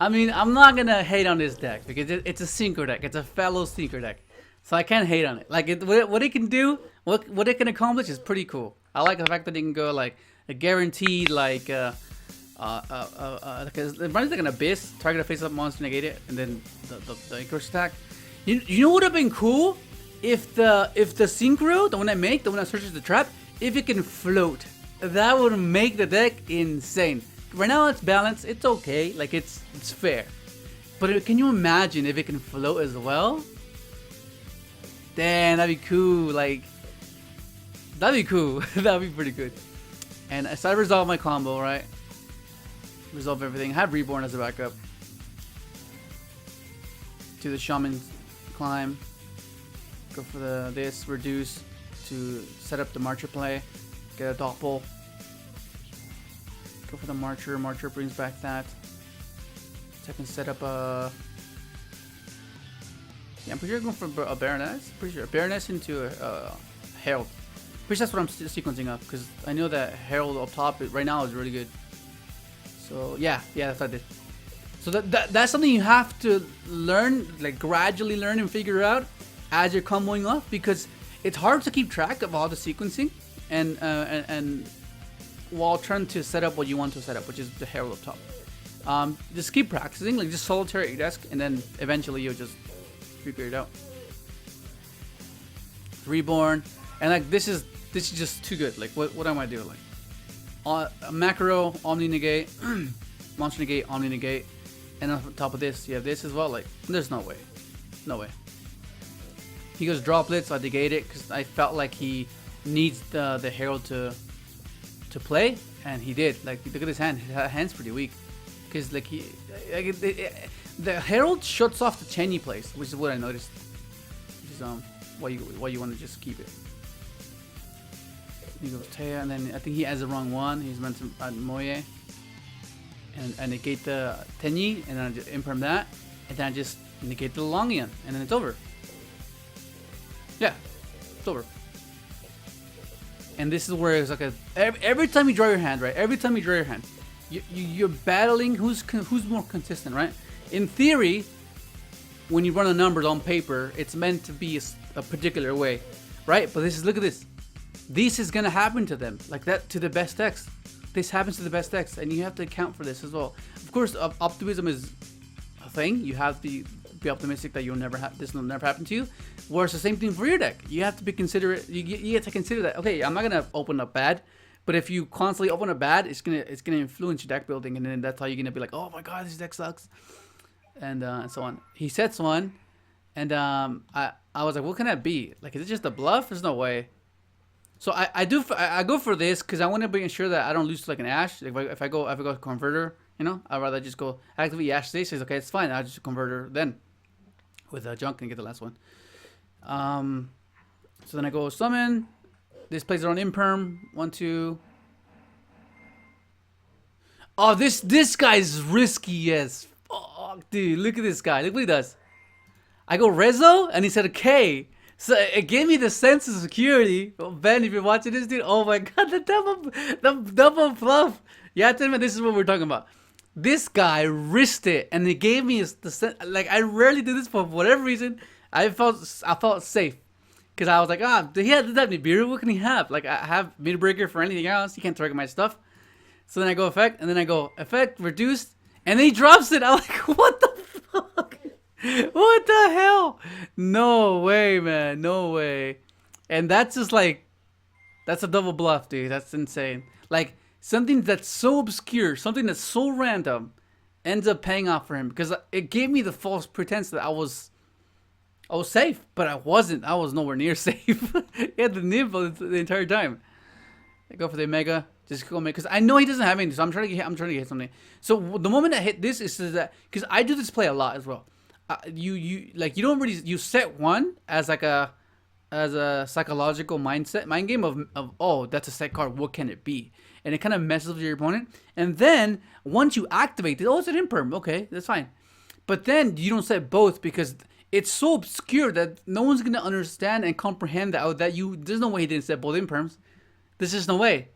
I mean, I'm not gonna hate on this deck because it's a synchro deck. It's a fellow synchro deck, so I can't hate on it. Like what it can do, what it can accomplish is pretty cool. I like the fact that it can go like a guaranteed like because it runs like an abyss, target a face-up monster, negate it, and then the Icarus attack. You know what would have been cool if the synchro, the one I make, the one that searches the trap, if it can float, that would make the deck insane. Right now it's balanced, it's okay, like it's fair. But can you imagine if it can float as well? Damn, that'd be cool. Like that'd be cool. That'd be pretty good. And so I resolve my combo, right? Resolve everything. Have Reborn as a backup. Do the Shaman climb. Go for this reduce to set up the Marcher play. Get a doppel. Go for the Marcher. Marcher brings back that. So I can set up a. Yeah, I'm pretty sure I'm going for a Baroness. Pretty sure a Baroness into a Herald. Pretty sure that's what I'm sequencing up because I know that Herald up top right now is really good. So yeah, that's what I did. So that's something you have to learn, like gradually learn and figure out as you're comboing up, because it's hard to keep track of all the sequencing and while trying to set up what you want to set up, which is the Herald up top. Just keep practicing, like just solitaire at your desk, and then eventually you'll just figure it out. Reborn, and like this is just too good. Like what am I doing? Like macro, Omni negate, monster negate, Omni negate, and on top of this you have this as well. Like there's no way, no way. He goes droplets, I negate it because I felt like he needs the Herald to play, and he did. Like look at his hand. His hand's pretty weak because like the Herald shuts off the chain he plays, which is what I noticed. Which is why you want to just keep it. He goes Taya, and then I think he adds the wrong one. He's meant to add Moye and negate the Tenyi, and then I just imperm that, and then I just negate the Longian, and then it's over. Yeah, it's over. And this is where it's like every time you draw your hand, right? Every time you draw your hand, you're battling who's more consistent, right? In theory, when you run the numbers on paper, it's meant to be a particular way, right? But look at this. This is gonna happen to them, like that to the best decks. This happens to the best decks, and you have to account for this as well. Of course, optimism is a thing. You have to be optimistic that this will never happen to you. Whereas the same thing for your deck. You have to be considerate. You have to consider that. Okay, I'm not gonna open up bad, but if you constantly open up bad, it's gonna influence your deck building, and then that's how you're gonna be like, oh my god, this deck sucks, and so on. He sets one, and I was like, what can that be? Like, is it just a bluff? There's no way. So I go for this because I want to be sure that I don't lose to like an Ash. Like if I go converter, you know, I'd rather just go activate Ash. Says okay, it's fine. I'll just converter then with junk and get the last one. So then I go summon. This plays around imperm. 1, 2. Oh, this guy's risky as fuck, dude. Look at this guy. Look what he does. I go Rezo, and he said okay. So it gave me the sense of security. Oh, Ben, if you're watching this, dude, oh my god, the double bluff. Yeah, tell me this is what we're talking about. This guy risked it, and it gave me the sense. Like I rarely do this for whatever reason. I felt safe because I was like, he doesn't have Nibiru. What can he have? Like I have mid breaker for anything else. He can't target my stuff. So then I go effect, and then I go effect reduced, and then he drops it. I'm like, what the fuck? What the hell? No way, man. No way. And that's just like, that's a double bluff, dude. That's insane. Like, something that's so obscure, something that's so random, ends up paying off for him. Because it gave me the false pretense that I was safe. But I wasn't. I was nowhere near safe. He had the nibble the entire time. I go for the Mega. Just go Mega. Because I know he doesn't have anything. So I'm trying to hit something. So the moment I hit this is that, because I do this play a lot as well. You don't really, you set one as like a psychological mind game of oh, that's a set card, what can it be, and it kind of messes with your opponent. And then once you activate it, oh, it's an imperm, okay, that's fine. But then you don't set both because it's so obscure that no one's gonna understand and comprehend that there's no way he didn't set both imperms. There's just no way.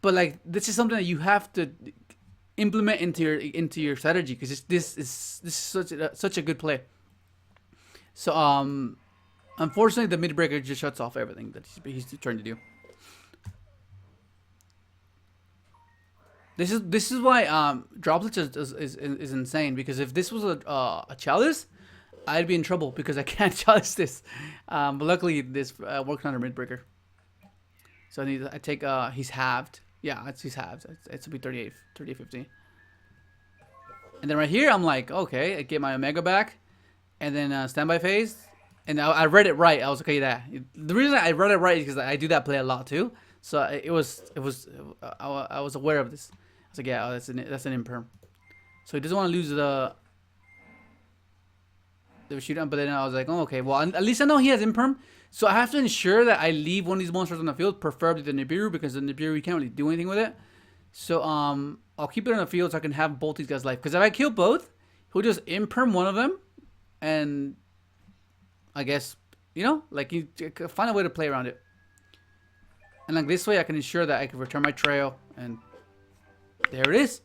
But like, this is something that you have to implement into your strategy, because this is such a good play. So unfortunately the mid breaker just shuts off everything that he's trying to do. This is why droplet is insane, because if this was a chalice, I'd be in trouble because I can't chalice this. But luckily this works under mid breaker. So I take he's halved. Yeah, he's halved. It's to be 38, 50. And then right here I'm like, okay, I get my Omega back, and then standby phase. And I read it right. I was okay. That the reason I read it right is because I do that play a lot too. So I was aware of this. I was like, yeah, oh, that's an imperm. So he doesn't want to lose the shootout. But then I was like, oh, okay. Well, at least I know he has imperm. So I have to ensure that I leave one of these monsters on the field, preferably the Nibiru, because the Nibiru you can't really do anything with it. So I'll keep it on the field so I can have both these guys life. Because if I kill both, he'll just imperm one of them, and I guess, you know, like, you find a way to play around it. And like this way I can ensure that I can return my trail, and there it is.